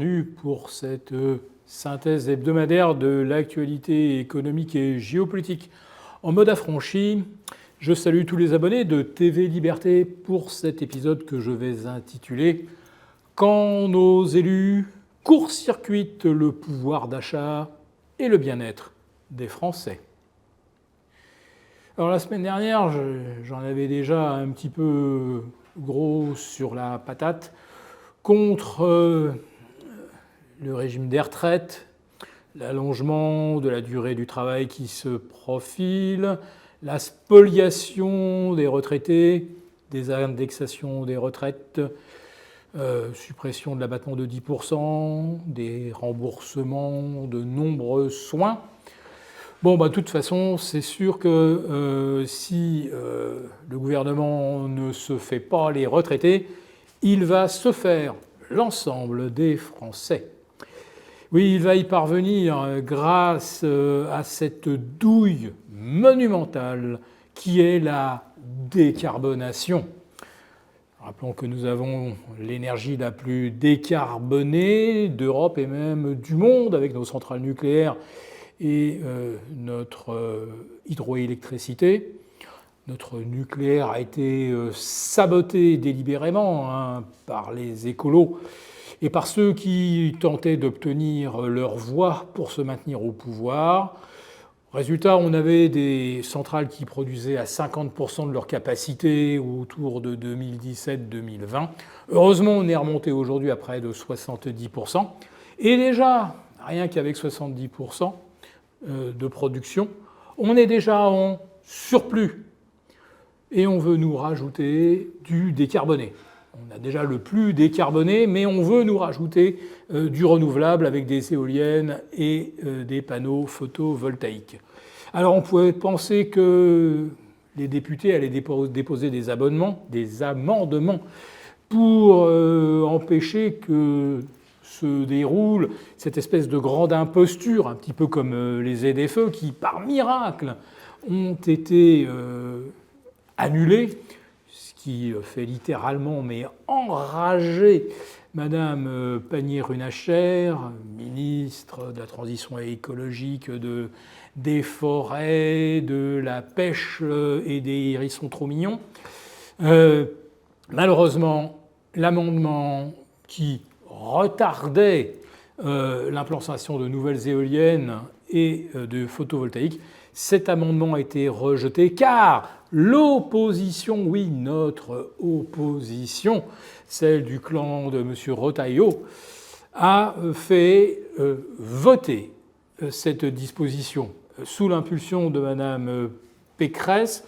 bienvenue pour cette synthèse hebdomadaire de l'actualité économique et géopolitique en mode affranchi. Je salue tous les abonnés de TV Liberté pour cet épisode que je vais intituler « Quand nos élus court-circuitent le pouvoir d'achat et le bien-être des Français ». Alors la semaine dernière, j'en avais déjà un petit peu gros sur la patate contre le régime des retraites, l'allongement de la durée du travail qui se profile, la spoliation des retraités, des indexations des retraites, suppression de l'abattement de 10%, des remboursements de nombreux soins. Bon, de toute façon, c'est sûr que si le gouvernement ne se fait pas les retraités, il va se faire l'ensemble des Français. Oui, il va y parvenir grâce à cette douille monumentale qui est la décarbonation. Rappelons que nous avons l'énergie la plus décarbonée d'Europe et même du monde avec nos centrales nucléaires et notre hydroélectricité. Notre nucléaire a été saboté délibérément par les écolos et par ceux qui tentaient d'obtenir leur voix pour se maintenir au pouvoir. Résultat, on avait des centrales qui produisaient à 50% de leur capacité autour de 2017-2020. Heureusement, on est remonté aujourd'hui à près de 70%. Et déjà, rien qu'avec 70% de production, on est déjà en surplus. Et on veut nous rajouter du décarboné. On a déjà le plus décarboné, mais on veut nous rajouter du renouvelable avec des éoliennes et des panneaux photovoltaïques. Alors on pouvait penser que les députés allaient déposer des amendements pour empêcher que se déroule cette espèce de grande imposture, un petit peu comme les ZFE, qui par miracle ont été annulés, ce qui fait littéralement enrager Madame Pannier-Runacher, ministre de la Transition écologique, des forêts, de la pêche et des hérissons trop mignons. Malheureusement, l'amendement qui retardait l'implantation de nouvelles éoliennes et de photovoltaïques, cet amendement a été rejeté car l'opposition, oui, notre opposition, celle du clan de M. Retailleau, a fait voter cette disposition sous l'impulsion de Mme Pécresse,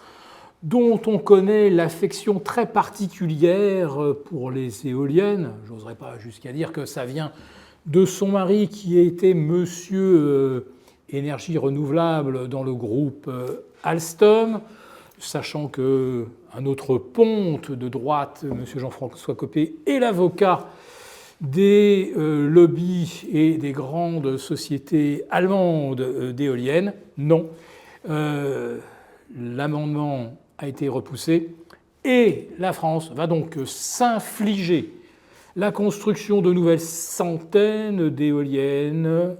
dont on connaît l'affection très particulière pour les éoliennes. Je n'oserais pas jusqu'à dire que ça vient de son mari qui était monsieur énergie renouvelable dans le groupe Alstom, sachant qu'un autre ponte de droite, M. Jean-François Copé, est l'avocat des lobbies et des grandes sociétés allemandes d'éoliennes. Non, l'amendement a été repoussé et la France va donc s'infliger la construction de nouvelles centaines d'éoliennes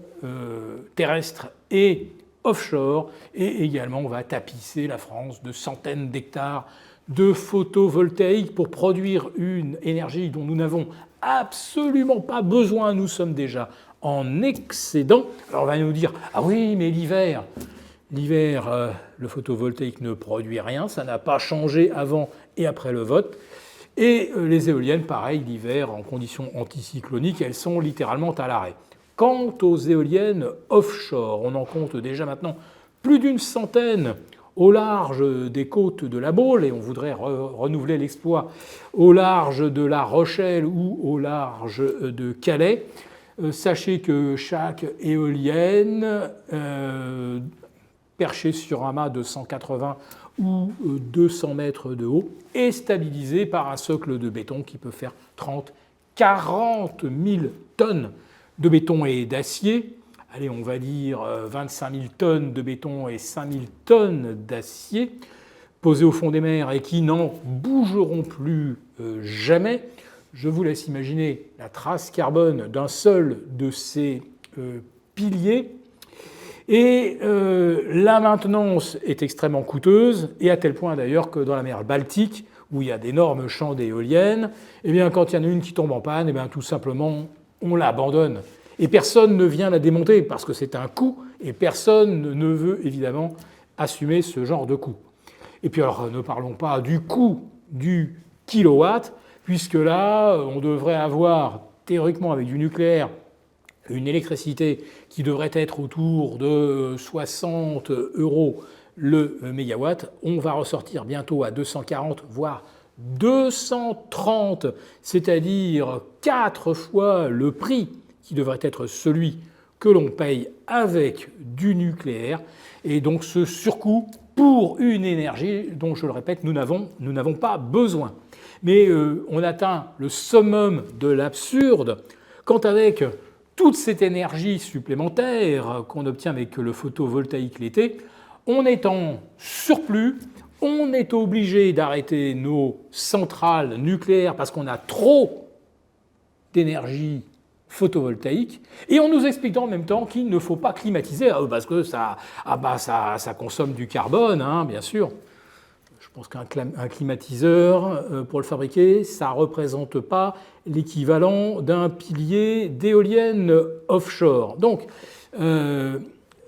terrestres et offshore, et également on va tapisser la France de centaines d'hectares de photovoltaïques pour produire une énergie dont nous n'avons absolument pas besoin, nous sommes déjà en excédent. Alors on va nous dire « Ah oui, mais l'hiver, le photovoltaïque ne produit rien, ça n'a pas changé avant et après le vote. » Et les éoliennes, pareil, l'hiver, en conditions anticycloniques, elles sont littéralement à l'arrêt. Quant aux éoliennes offshore, on en compte déjà maintenant plus d'une centaine au large des côtes de la Baule, et on voudrait renouveler l'exploit au large de La Rochelle ou au large de Calais. Sachez que chaque éolienne perchée sur un mât de 180 ou 200 mètres de haut est stabilisée par un socle de béton qui peut faire 30-40 000 tonnes de béton et d'acier. Allez, on va dire 25 000 tonnes de béton et 5 000 tonnes d'acier posées au fond des mers et qui n'en bougeront plus jamais. je vous laisse imaginer la trace carbone d'un seul de ces piliers. Et la maintenance est extrêmement coûteuse, et à tel point d'ailleurs que dans la mer Baltique, où il y a d'énormes champs d'éoliennes, eh bien, quand il y en a une qui tombe en panne, eh bien, tout simplement, on l'abandonne. Et personne ne vient la démonter, parce que c'est un coût, et personne ne veut évidemment assumer ce genre de coût. Et puis alors, ne parlons pas du coût du kilowatt, puisque là, on devrait avoir, théoriquement avec du nucléaire, une électricité qui devrait être autour de 60 € le mégawatt. On va ressortir bientôt à 240, voire 230, c'est-à-dire 4 fois le prix qui devrait être celui que l'on paye avec du nucléaire. Et donc ce surcoût pour une énergie dont, je le répète, nous n'avons pas besoin. Mais on atteint le summum de l'absurde quand avec toute cette énergie supplémentaire qu'on obtient avec le photovoltaïque l'été, on est en surplus, on est obligé d'arrêter nos centrales nucléaires parce qu'on a trop d'énergie photovoltaïque, et on nous explique en même temps qu'il ne faut pas climatiser, parce que ça consomme du carbone, hein, bien sûr. Je pense qu'un climatiseur, pour le fabriquer, ça ne représente pas l'équivalent d'un pilier d'éoliennes offshore. Donc,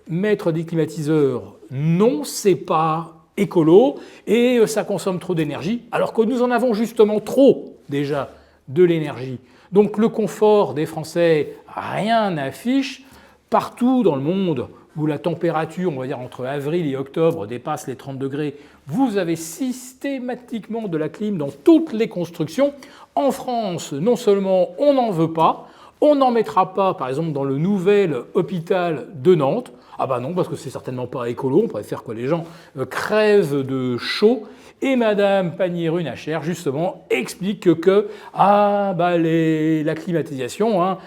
mettre des climatiseurs, non, c'est pas écolo, et ça consomme trop d'énergie, alors que nous en avons justement trop, déjà, de l'énergie. Donc le confort des Français, rien n'affiche. Partout dans le monde où la température, on va dire entre avril et octobre, dépasse les 30 degrés, vous avez systématiquement de la clim dans toutes les constructions. En France, non seulement on n'en veut pas, on n'en mettra pas, par exemple, dans le nouvel hôpital de Nantes. Ah bah non, parce que c'est certainement pas écolo, on préfère que les gens crèvent de chaud. Et Madame Pannier-Runacher, justement, explique que la climatisation, hein,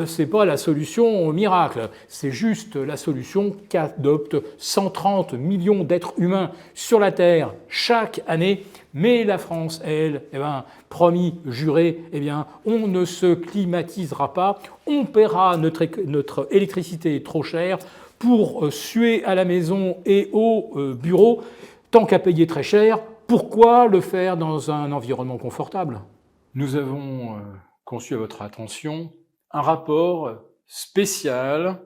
c'est pas la solution au miracle, c'est juste la solution qu'adoptent 130 millions d'êtres humains sur la Terre chaque année. Mais la France, elle, promis, juré, on ne se climatisera pas, on paiera notre électricité trop cher pour suer à la maison et au bureau, tant qu'à payer très cher. Pourquoi le faire dans un environnement confortable ? Nous avons conçu à votre attention un rapport spécial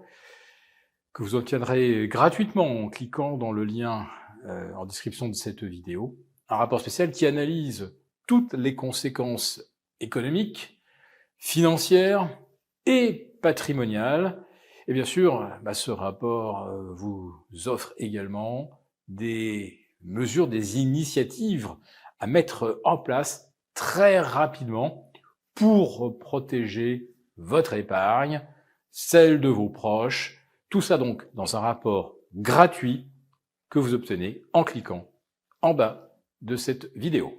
que vous obtiendrez gratuitement en cliquant dans le lien en description de cette vidéo. Un rapport spécial qui analyse toutes les conséquences économiques, financières et patrimoniales. Et bien sûr, ce rapport vous offre également des mesures, des initiatives à mettre en place très rapidement pour protéger votre épargne, celle de vos proches. Tout ça donc dans un rapport gratuit que vous obtenez en cliquant en bas de cette vidéo.